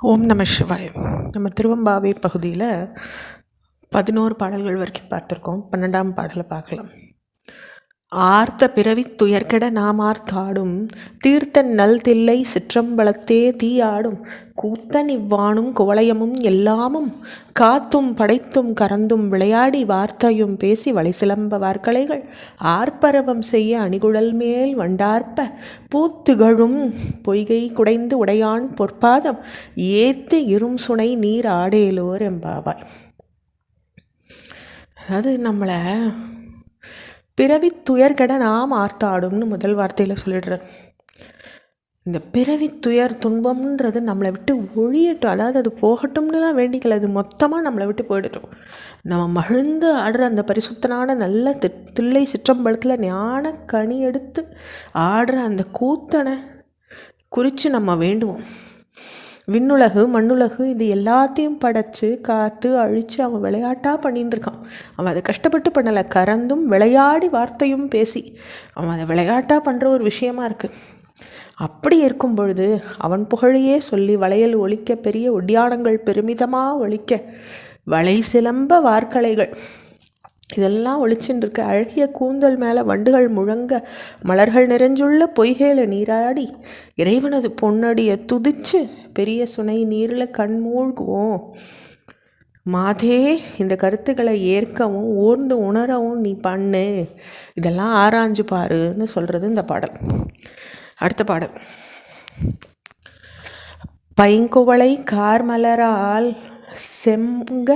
ஓம் நம சிவாய. நம்ம திருவம்பாவை பகுதியில் 11 பாடல்கள் வரைக்கும் பார்த்துருக்கோம். 12ஆம் பாடலை பார்க்கலாம். ஆர்த்த பிறவி துயர்கெட நாமார்த்தாடும் தீர்த்தன் நல் தில்லை சிற்றம்பலத்தே தீயாடும் கூத்தன் இவ்வாணும் குவளையமும் எல்லாமும் காத்தும் படைத்தும் கறந்தும் விளையாடி வார்த்தையும் பேசி வளை சிலம்ப வார்கலைகள் ஆர்ப்பரவம் செய்ய அணிகுழல் மேல் வண்டார்ப்ப பூத்துகழும் பொய்கை குடைந்து உடையான் பொற்பாதம் ஏத்து இரும் சுனை நீர் ஆடேலோர் எம்பாவாய். அது நம்மளை பிறவி துயர்கெட நாம் ஆர்த்தாடும்னு முதல் வார்த்தையில் சொல்லிடுறார். இந்த பிறவி துயர் துன்பம்ன்றது நம்மளை விட்டு ஒழியட்டும், அதாவது அது போகட்டும்னுலாம் வேண்டிக்கல, அது மொத்தமாக நம்மளை விட்டு போயிடட்டும். நம்ம மகிழ்ந்து ஆடுற அந்த பரிசுத்தனான நல்ல தில்லை சிற்றம்பலத்தில் ஞான கனி எடுத்து ஆடுற அந்த கூத்தனை குறித்து நம்ம வேண்டுவோம். விண்ணுலகு மண்ணுலகு இது எல்லாத்தையும் படைச்சு காத்து அழித்து அவன் விளையாட்டாக பண்ணின்னு இருக்கான். அவன் அதை கஷ்டப்பட்டு பண்ணலை, கறந்தும் விளையாடி வார்த்தையும் பேசி அவன் அதை விளையாட்டாக பண்ணுற ஒரு விஷயமா இருக்குது. அப்படி இருக்கும் பொழுது அவன் புகழையே சொல்லி வளையல் ஒலிக்க பெரிய ஒடியானங்கள் பெருமிதமாக ஒலிக்க வளை சிலம்ப வார்கலைகள் இதெல்லாம் ஒழிச்சுன்னு இருக்கு. அழகிய கூந்தல் மேலே வண்டுகள் முழங்க மலர்கள் நிறைஞ்சுள்ள பொய்கையில் நீராடி இறைவனது பொன்னடியை துதிச்சு பெரிய சுனை நீரில் கண்மூழ்குவோம். மாதே இந்த கருத்துக்களை ஏற்கவும் ஊர்ந்து உணரவும் நீ பண்ணு, இதெல்லாம் ஆராய்ஞ்சு பாருன்னு சொல்கிறது இந்த பாடல். அடுத்த பாடல். பைங்குவளை கார்மலரால் செங்க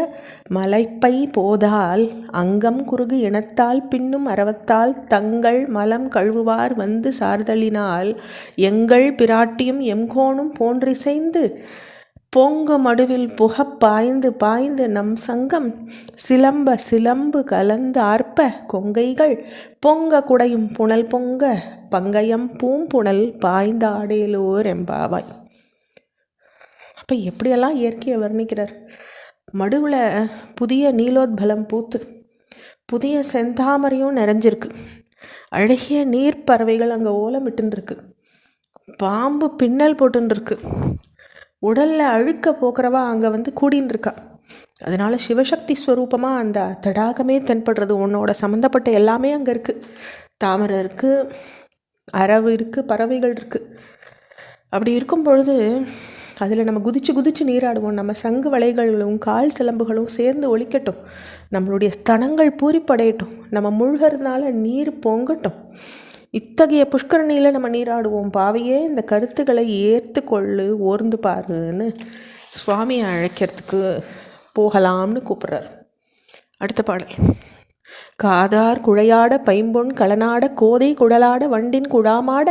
மலைப்பை போதால் அங்கம் குறுகு இனத்தால் பின்னும் அரவத்தால் தங்கள் மலம் கழுவுவார் வந்து சார்தலினால் எங்கள் பிராட்டியும் எம்கோணும் போன்றிசைந்து பொங்கு மடுவில் புகப் பாய்ந்து பாய்ந்து நம் சங்கம் சிலம்ப சிலம்பு கலந்து ஆர்ப்ப கொங்கைகள் பொங்க குடையும் புனல் பொங்க பங்கயம் பூம்புணல் பாய்ந்த ஆடேலோர் எம்பாவாய். அப்போ எப்படியெல்லாம் இயற்கையை வர்ணிக்கிறார். மடுவில் புதிய நீலோத்பலம் பூத்து புதிய செந்தாமரையும் நிறைஞ்சிருக்கு. அழகிய நீர் பறவைகள் அங்கே ஓலமிட்டுருக்கு. பாம்பு பின்னல் போட்டுருக்கு. உடலில் அழுக்க போக்குறவா அங்கே வந்து கூடின்னு இருக்கா. அதனால் சிவசக்தி ஸ்வரூபமாக அந்த தடாகமே தென்படுறது. உன்னோட சம்மந்தப்பட்ட எல்லாமே அங்கே இருக்குது. தாமரை இருக்குது, அரவு இருக்குது, பறவைகள் இருக்குது. அப்படி இருக்கும் பொழுது அதில் நம்ம குதிச்சு குதிச்சு நீராடுவோம். நம்ம சங்கு வளைகளும் கால் சிலம்புகளும் சேர்ந்து ஒலிக்கட்டும். நம்மளுடைய ஸ்தனங்கள் பூரிப்படையட்டும். நம்ம முழுகிறதுனால நீர் பொங்கட்டும். இத்தகைய புஷ்கரணியில் நம்ம நீராடுவோம். பாவையே இந்த கருத்துக்களை ஏற்று கொள்ளு, ஓர்ந்து பாருன்னு சுவாமியை அழைக்கிறதுக்கு போகலாம்னு கூப்பிட்றார். அடுத்த பாடல். காதார் குழையாட பைம்பொன் களனாட கோதை குடலாட வண்டின் குழாமாட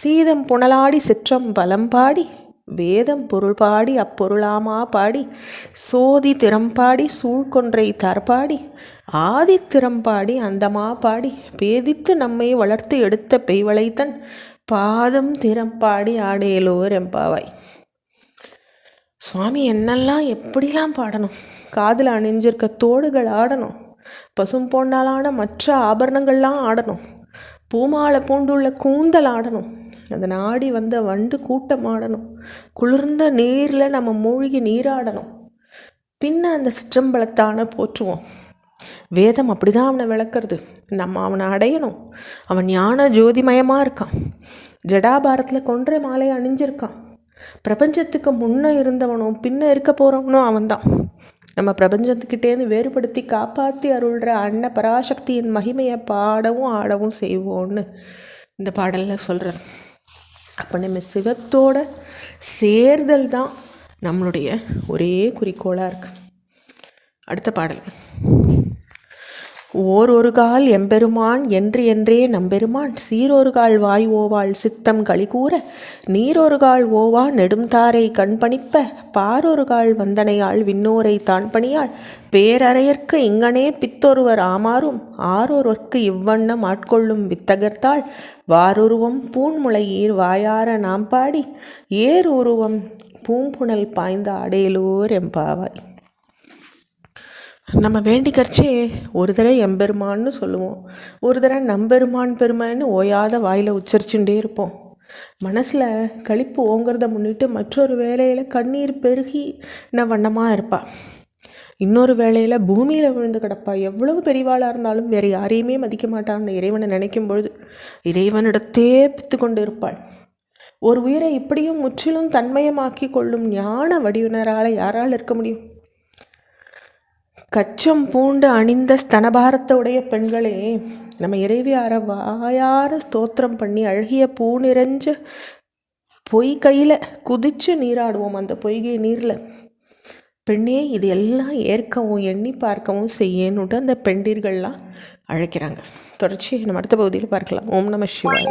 சீதம் புனலாடி சிற்றம் பலம் பாடி வேதம் பொருள் பாடி அப்பொருளாமா பாடி சோதி திறம்பாடி சூழ்கொன்றை தற்பாடி ஆதி திறம்பாடி அந்தமா பாடி பேதித்து நம்மை வளர்த்து எடுத்த பெய்வளைத்தன் பாதம் திறம்பாடி ஆடேலோர் எம்பாவாய். சுவாமி என்னெல்லாம் எப்படிலாம் பாடணும். காதில் அணிஞ்சிருக்க தோடுகள் ஆடணும். பசும் பொன்னாலான மற்ற ஆபரணங்கள்லாம் ஆடணும். பூமாலை பூண்டுள்ள கூந்தல் ஆடணும். அதை நாடி வந்த வண்டு கூட்டம் ஆடணும். குளிர்ந்த நீரில் நம்ம மூழ்கி நீராடணும். பின்ன அந்த சிற்றம்பலத்தான போற்றுவோம். வேதம் அப்படி தான் அவனை விளக்குறது. நம்ம அவனை அடையணும். அவன் ஞான ஜோதிமயமாக இருக்கான். ஜடாபாரத்தில் கொன்றை மாலை அணிஞ்சிருக்கான். பிரபஞ்சத்துக்கு முன்னே இருந்தவனும் பின்ன இருக்க போகிறவனும் அவன்தான். நம்ம பிரபஞ்சத்துக்கிட்டேருந்து வேறுபடுத்தி காப்பாற்றி அருள்கிற அன்ன பராசக்தியின் மகிமையை பாடவும் ஆடவும் செய்வோன்னு இந்த பாடலில் சொல்கிறார். அப்போ நம்ம சிவத்தோட சேர்தல் தான் நம்மளுடைய ஒரே குறிக்கோளாக இருக்குது. அடுத்த பாடல். ஒரு கால் எம்பெருமான் என்று என்றே நம்பெருமான் சீரொரு கால் வாய் ஓவாள் சித்தம் களிகூற நீரொரு கால் ஓவா நெடும்தாரை கண்பணிப்ப பாரொரு கால் வந்தனையாள் விண்ணோரை தான் பணியாள் பேரறையர்க்கு இங்கனே பித்தொருவர் ஆமாறும் ஆரொருவர்க்கு இவ்வண்ணம் ஆட்கொள்ளும் வித்தகர்த்தாள் வாருருவம் பூன்முளையீர் வாயார நாம் பாடி ஏர் உருவம் பூம்புணல் பாய்ந்த ஆடேலோர் எம்பாவாய். நம்ம வேண்டிக்கரிச்சே ஒரு தடவை எம்பெருமான்னு சொல்லுவோம், ஒரு தடவை நம்பெருமான் பெருமைன்னு ஓயாத வாயில் உச்சரிச்சுட்டே இருப்போம். மனசில் களிப்பு ஓங்கிறத முன்னிட்டு மற்றொரு வேலையில் கண்ணீர் பெருகி வண்ணமாக இருப்பாள். இன்னொரு வேளையில் பூமியில் விழுந்து கிடப்பா. எவ்வளவு பெரியவாளாக இருந்தாலும் வேறு யாரையுமே மதிக்க மாட்டாள். அந்த இறைவனை நினைக்கும் பொழுது இறைவனிடத்தே பித்து கொண்டு இருப்பாள். ஒரு உயிரை இப்படியும் முற்றிலும் தன்மயமாக்கி கொள்ளும் ஞான வடிவினரால் யாரால் இருக்க முடியும்? கச்சம் பூண்டு அணிந்த ஸ்தனபாரத்துடைய பெண்களே, நம்ம இறைவியார வாயார ஸ்தோத்திரம் பண்ணி அழகிய பூ நிறைஞ்ச பொய்கையில் குதித்து நீராடுவோம். அந்த பொய்கை நீரில் பெண்ணே இது எல்லாம் ஏற்கவும் எண்ணி பார்க்கவும் செய்யணுன்ட்டு அந்த பெண்டீர்கள்லாம் அழைக்கிறாங்க. தொடர்ச்சி நம்ம அடுத்த பகுதியில் பார்க்கலாம். ஓம் நம சிவாய.